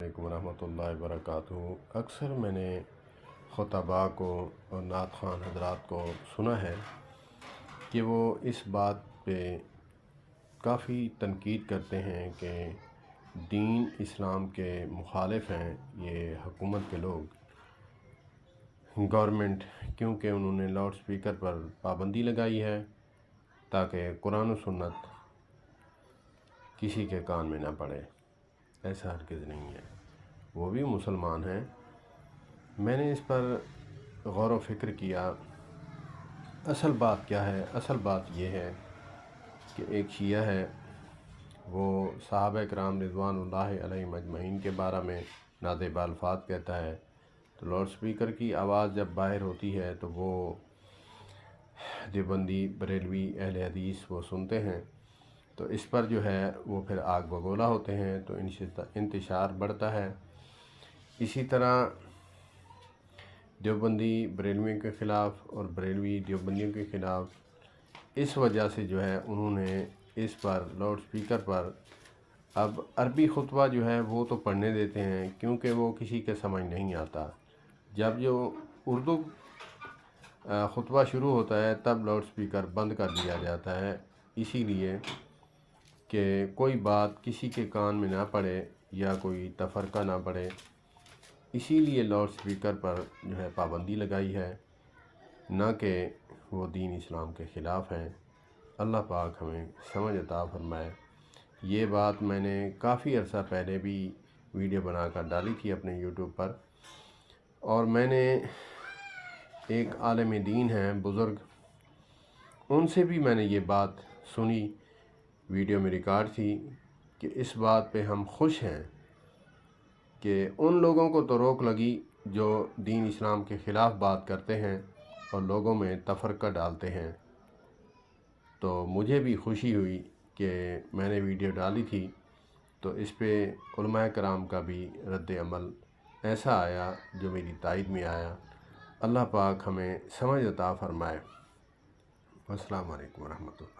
علیکم वरहमतुल्लाहि वबरकातुहू। अक्सर मैंने खुतबा को और नात ख़्वान हज़रात को सुना है कि वो इस बात पे काफ़ी तनकीद करते हैं कि दीन इस्लाम के मुखालिफ हैं ये हुकूमत के लोग, गवर्नमेंट, क्योंकि उन्होंने लाउड स्पीकर पर पाबंदी लगाई है ताकि कुरान और सुन्नत किसी के कान में ना पड़े। ऐसा हरगिज़ नहीं है, वो भी मुसलमान हैं। मैंने इस पर गौर व फिक्र किया। असल बात क्या है? असल बात ये है कि एक शिया है, वो सहाबा किराम रिज़वानुल्लाहि अलैहिम अजमईन के बारे में नाज़ेब अल्फाज़ कहता है, तो लाउड स्पीकर की आवाज़ जब बाहर होती है तो वो देवबंदी, बरेलवी, अहले हदीस वो सुनते हैं, तो इस पर जो है वो फिर आग बगोला होते हैं, तो इंतशार बढ़ता है। इसी तरह देवबंदी बरेलवियों के ख़िलाफ़ और बरेलवी देवबंदियों के ख़िलाफ़ इस वजह से जो है उन्होंने इस पर लाउड स्पीकर पर अब अरबी खुतबा जो है वो तो पढ़ने देते हैं, क्योंकि वो किसी के समझ नहीं आता। जब जो उर्दू खुतबा शुरू होता है तब लाउड स्पीकर बंद कर दिया जाता है, इसीलिए कि कोई बात किसी के कान में ना पड़े या कोई तफ़रक़ा ना पड़े, इसीलिए लाउड स्पीकर पर जो है पाबंदी लगाई है, ना कि वो दीन इस्लाम के ख़िलाफ़ हैं। अल्लाह पाक हमें समझ अता फ़रमाए। ये बात मैंने काफ़ी अर्सा पहले भी वीडियो बनाकर डाली थी अपने यूट्यूब पर, और मैंने एक आलिम दीन हैं बुज़ुर्ग, उनसे भी मैंने ये बात सुनी, वीडियो में रिकॉर्ड थी, कि इस बात पे हम खुश हैं कि उन लोगों को तो रोक लगी जो दीन इस्लाम के ख़िलाफ़ बात करते हैं और लोगों में तफ़रक़ा डालते हैं। तो मुझे भी खुशी हुई कि मैंने वीडियो डाली थी, तो इस पे उलमाए कराम का भी रद्द अमल ऐसा आया जो मेरी तायद में आया। अल्लाह पाक हमें समझ अता फ़रमाए। अस्सलामु अलैकुम वरहमतुल्लाह।